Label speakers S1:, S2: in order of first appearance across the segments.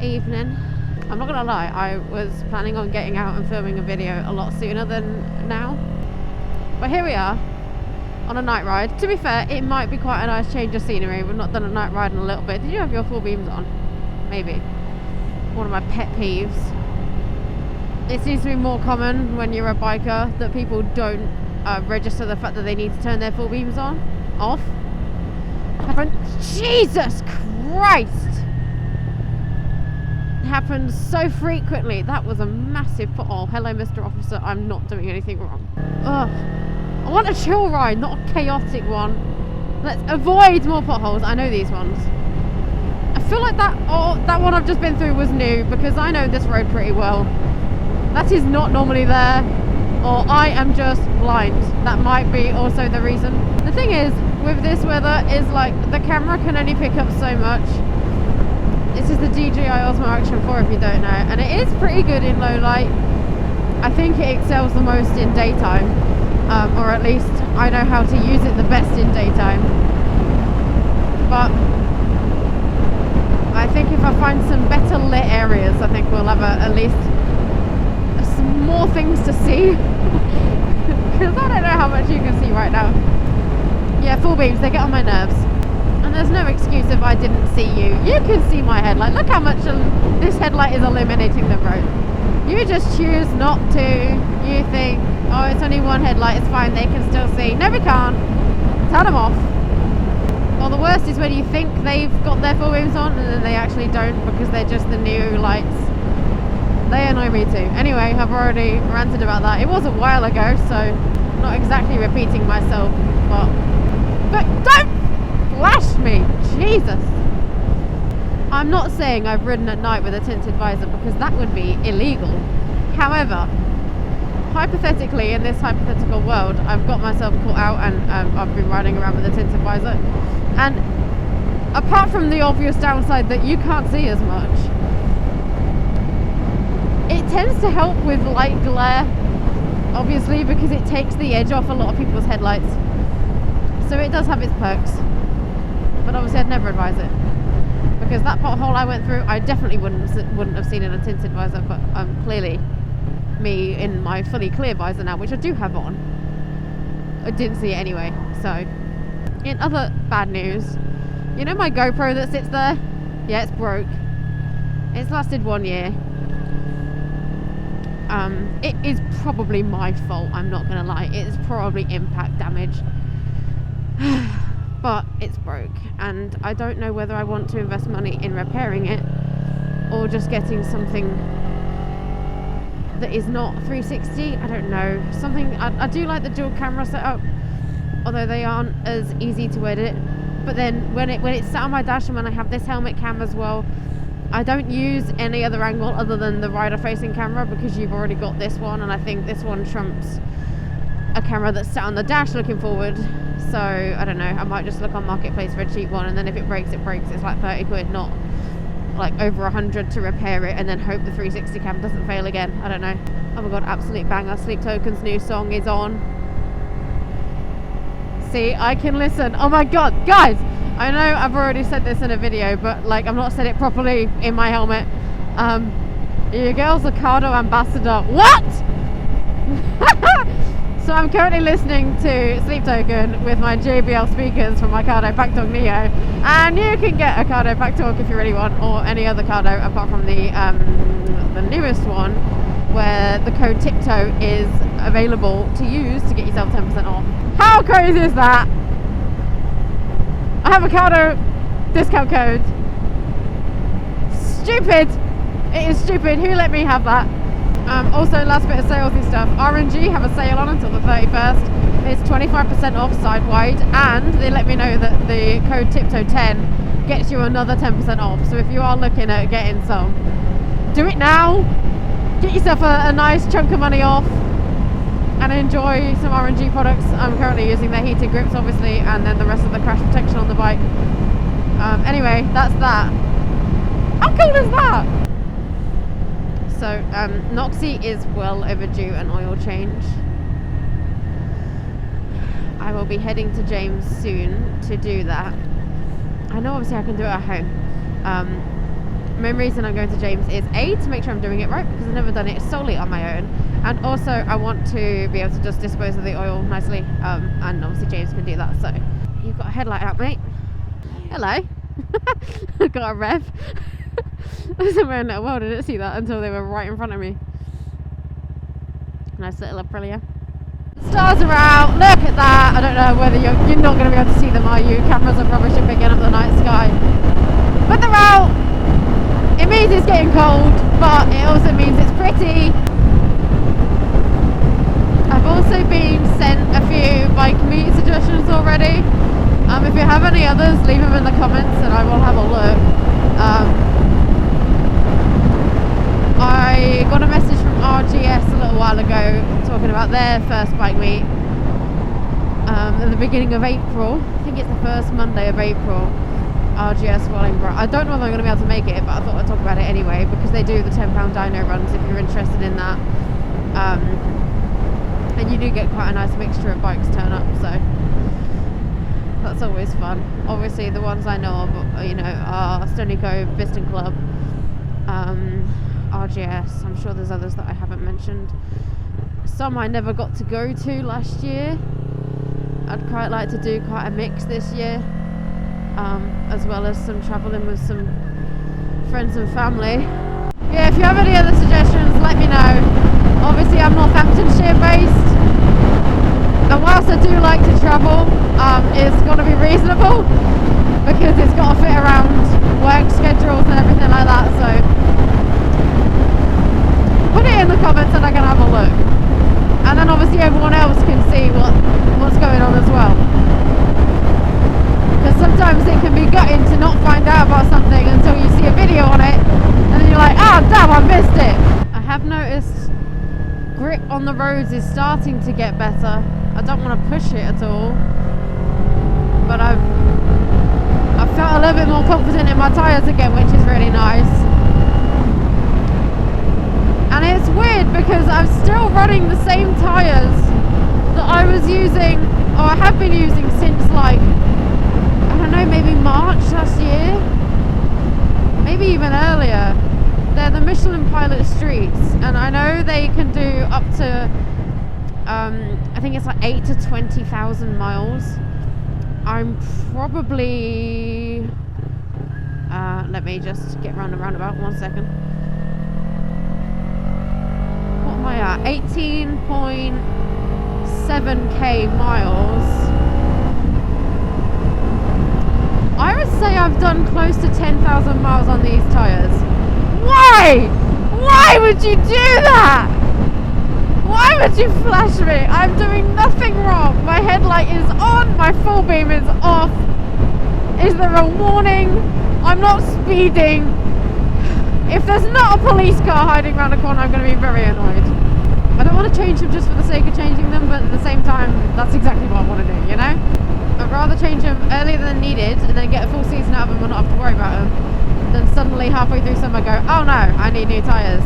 S1: Evening. I'm not gonna lie, I was planning on getting out and filming a video a lot sooner than now, but here we are on a night ride. To be fair, it might be quite a nice change of scenery. We've not done a night ride in a little bit. Did you have your full beams on? Maybe. One of my pet peeves. It seems to be more common when you're a biker that people don't register the fact that they need to turn their full beams off. Jesus Christ! Happens so frequently. That was a massive pothole. Hello, Mr. Officer, I'm not doing anything wrong. Ugh. I want a chill ride, not a chaotic one. Let's avoid more potholes. I know these ones. I feel like that one I've just been through was new, because I know this road pretty well. That is not normally there, or I am just blind. That might be also the reason. The thing is, with this weather, is like the camera can only pick up so much. This is the DJI Osmo Action 4 if you don't know, and it is pretty good in low light. I think it excels the most in daytime, or at least I know how to use it the best in daytime. But I think if I find some better lit areas, I think we'll have at least some more things to see. Because I don't know how much you can see right now. Yeah, full beams, they get on my nerves. And there's no excuse if I didn't see you. You can see my headlight. Look how much this headlight is illuminating the road. You just choose not to. You think, oh, it's only one headlight, it's fine, they can still see. No, we can't. Turn them off. Or the worst is when you think they've got their full beams on and then they actually don't, because they're just the new lights. They annoy me too. Anyway, I've already ranted about that. It was a while ago, so not exactly repeating myself, but don't flash me, Jesus. I'm not saying I've ridden at night with a tinted visor, because that would be illegal. However, hypothetically, in this hypothetical world, I've got myself caught out and I've been riding around with a tinted visor, and apart from the obvious downside that you can't see as much, it tends to help with light glare, obviously, because it takes the edge off a lot of people's headlights. So it does have its perks, but obviously I'd never advise it, because that pothole I went through, I definitely wouldn't have seen in a tinted visor. But clearly, me in my fully clear visor now, which I do have on, I didn't see it anyway. So, in other bad news, you know my GoPro that sits there? Yeah, it's broke. It's lasted 1 year. It is probably my fault, I'm not gonna lie. It is probably impact damage. But it's broke, and I don't know whether I want to invest money in repairing it or just getting something that is not 360. I don't know, something. I do like the dual camera setup, although they aren't as easy to edit. But then when it's sat on my dash and when I have this helmet cam as well, I don't use any other angle other than the rider facing camera, because you've already got this one, and I think this one trumps a camera that's sat on the dash looking forward. So I don't know, I might just look on Marketplace for a cheap one, and then if it breaks, it breaks. It's like 30 quid, not like over 100 to repair it, and then hope the 360 cam doesn't fail again. I don't know. Oh my god, absolute banger. Sleep Token's new song is on. See, I can listen. Oh my god, guys, I know I've already said this in a video, but like I've not said it properly in my helmet. Your girl's a Cardo ambassador. What? So I'm currently listening to Sleep Token with my JBL speakers from my Cardo Packtalk Neo, and you can get a Cardo Packtalk if you really want, or any other Cardo apart from the newest one, where the code TIPTOE is available to use to get yourself 10% off. How crazy is that? I have a Cardo discount code. Stupid. It is stupid. Who let me have that? Also, last bit of salesy stuff. RNG have a sale on until the 31st. It's 25% off side wide, and they let me know that the code TIPTOE10 gets you another 10% off. So if you are looking at getting some, do it now. Get yourself a nice chunk of money off and enjoy some RNG products. I'm currently using their heated grips, obviously, and then the rest of the crash protection on the bike. Anyway, that's that. How cool is that? So, Noxy is well overdue an oil change. I will be heading to James soon to do that. I know obviously I can do it at home. main reason I'm going to James is A, to make sure I'm doing it right, because I've never done it solely on my own, and also I want to be able to just dispose of the oil nicely, and obviously James can do that. So you've got a headlight out, mate. Hello. I got a rev. I was in my own little world. I didn't see that until they were right in front of me. Nice little Aprilia. The stars are out. Look at that. I don't know whether you're not going to be able to see them, are you? Cameras are rubbish at picking up the night sky. But they're out. It means it's getting cold, but it also means it's pretty. I've also been sent a few bike meet suggestions already. If you have any others, leave them in the comments and I will have a look. I got a message from RGS a little while ago talking about their first bike meet at the beginning of April. I think it's the first Monday of April. RGS Wallingborough. I don't know if I'm going to be able to make it, but I thought I'd talk about it anyway because they do the £10 dyno runs if you're interested in that. And you do get quite a nice mixture of bikes turn up, so that's always fun. Obviously the ones I know of, you know, are Stony Cove, Biston Club, RGS. I'm sure there's others that I haven't mentioned. Some I never got to go to last year. I'd quite like to do quite a mix this year. As well as some travelling with some friends and family. Yeah, if you have any other suggestions, let me know. Obviously I'm Northamptonshire based, and whilst I do like to travel, it's got to be reasonable because it's got to fit around work schedules and everything like that, so put it in the comments and I can have a look, and then obviously everyone else can see what's going on as well. Because sometimes it can be gutting to not find out about something until you see a video on it and then you're like, oh damn, I missed it. I have noticed grip on the roads is starting to get better. I don't want to push it at all, but I've felt a little bit more confident in my tyres again, which is really nice. And it's weird because I'm still running the same tyres that I was using, or I have been using since like, I don't know, maybe March last year, maybe even earlier. They're the Michelin Pilot Streets, and I know they can do up to I think it's like 8 to 20,000 miles. I'm probably let me just get round and roundabout 1 second. What am I at? 18.7k miles. I would say I've done close to 10,000 miles on these tyres. Why? Why would you do that? Why would you flash me? I'm doing nothing wrong. My headlight is on, my full beam is off. Is there a warning? I'm not speeding. If there's not a police car hiding around the corner, I'm going to be very annoyed. I don't want to change them just for the sake of changing them, but at the same time, that's exactly what I want to do, you know? I'd rather change them earlier than needed and then get a full season out of them and not have to worry about them, than suddenly halfway through summer go, oh no, I need new tyres.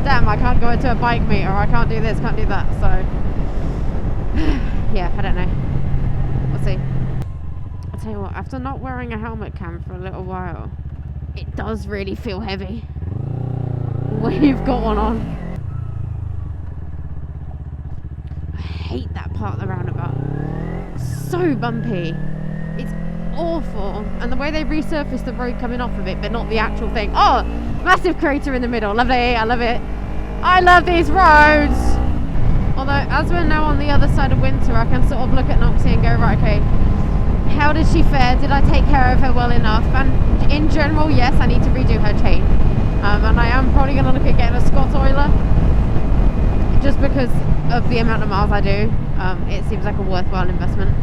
S1: Damn, I can't go into a bike meet, or I can't do this, can't do that, so yeah, I don't know. We'll see. I'll tell you what, after not wearing a helmet cam for a little while, it does really feel heavy when you've got one on. I hate that part of the roundabout. So bumpy. It's awful. And the way they resurfaced the road coming off of it, but not the actual thing. Oh, massive crater in the middle. Lovely. I love it. I love these roads. Although, as we're now on the other side of winter, I can sort of look at Noxie and go, right, okay, how did she fare? Did I take care of her well enough? And in general, yes, I need to redo her chain. And I am probably going to look at getting a Scott oiler, just because of the amount of miles I do. It seems like a worthwhile investment,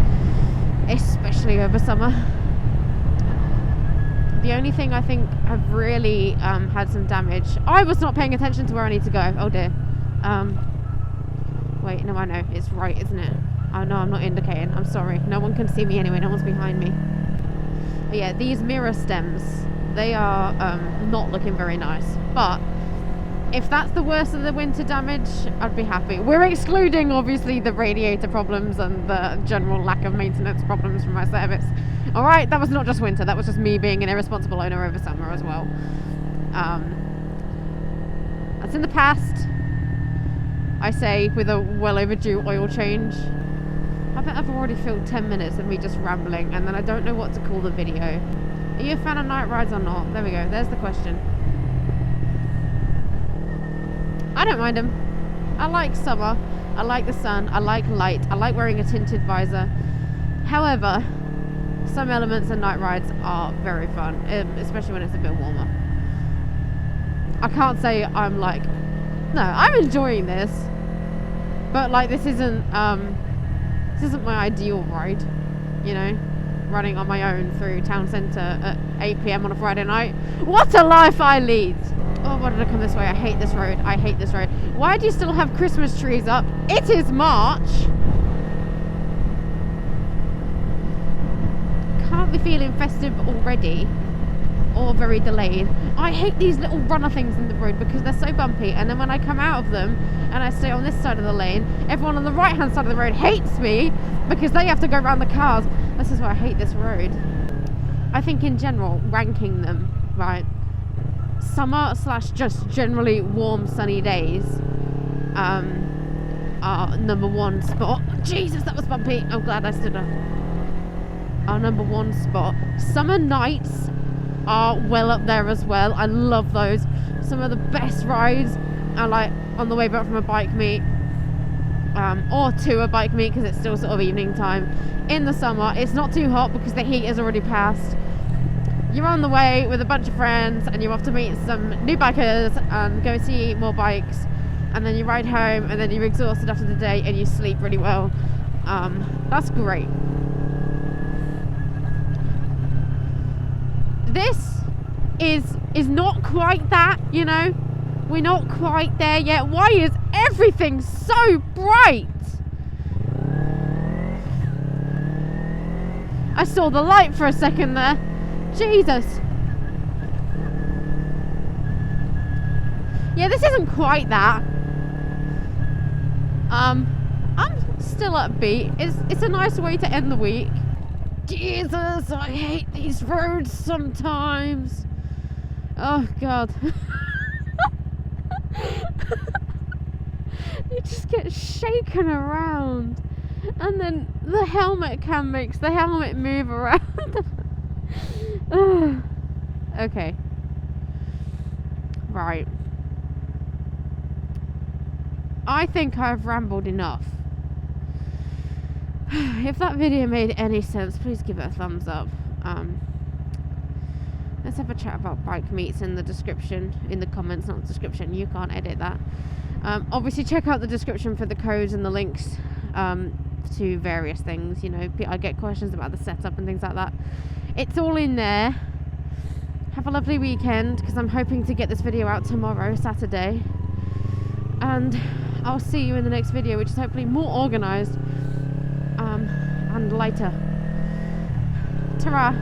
S1: especially over summer. The only thing I think I've really had some damage, I was not paying attention to where I need to go. Oh dear. Wait, no, I know, it's right, isn't it? Oh no, I'm not indicating, I'm sorry, no one can see me anyway, no one's behind me. But yeah, these mirror stems, they are not looking very nice, but If that's the worst of the winter damage, I'd be happy. We're excluding, obviously, the radiator problems and the general lack of maintenance problems from my service. Alright, that was not just winter, that was just me being an irresponsible owner over summer as well. That's in the past, I say, with a well overdue oil change. I bet I've already filled 10 minutes of me just rambling, and then I don't know what to call the video. Are you a fan of night rides or not? There we go, there's the question. I don't mind them. I like summer, I like the sun, I like light, I like wearing a tinted visor. However, some elements of night rides are very fun, especially when it's a bit warmer. I can't say I'm like, no, I'm enjoying this, but like this isn't my ideal ride, you know, running on my own through town centre at 8 PM on a Friday night. What a life I lead! Oh, why did I come this way? I hate this road. I hate this road. Why do you still have Christmas trees up? It is March. Can't be feeling festive already. Or very delayed. I hate these little runner things in the road because they're so bumpy, and then when I come out of them and I stay on this side of the lane, everyone on the right hand side of the road hates me because they have to go around the cars. This is why I hate this road. I think in general, ranking them, right, summer / just generally warm sunny days are number one spot. Jesus, that was bumpy. I'm glad I stood up. Our number one spot. Summer nights are well up there as well. I love those. Some of the best rides are like on the way back from a bike meet, or to a bike meet because it's still sort of evening time. In the summer, it's not too hot because the heat is already passed. You're on the way with a bunch of friends and you're off to meet some new bikers and go see more bikes, and then you ride home and then you're exhausted after the day and you sleep really well. That's great. This is not quite that, you know. We're not quite there yet. Why is everything so bright? I saw the light for a second there. Jesus. Yeah, this isn't quite that. I'm still upbeat. It's a nice way to end the week. Jesus, I hate these roads sometimes. Oh God. You just get shaken around, and then the helmet cam makes the helmet move around. Okay. Right. I think I've rambled enough. If that video made any sense, please give it a thumbs up. Let's have a chat about bike meets in the description, in the comments, not the description. You can't edit that. Obviously, check out the description for the codes and the links to various things. You know, I get questions about the setup and things like that. It's all in there. Have a lovely weekend, because I'm hoping to get this video out tomorrow, Saturday. And I'll see you in the next video, which is hopefully more organised and lighter. Ta-ra!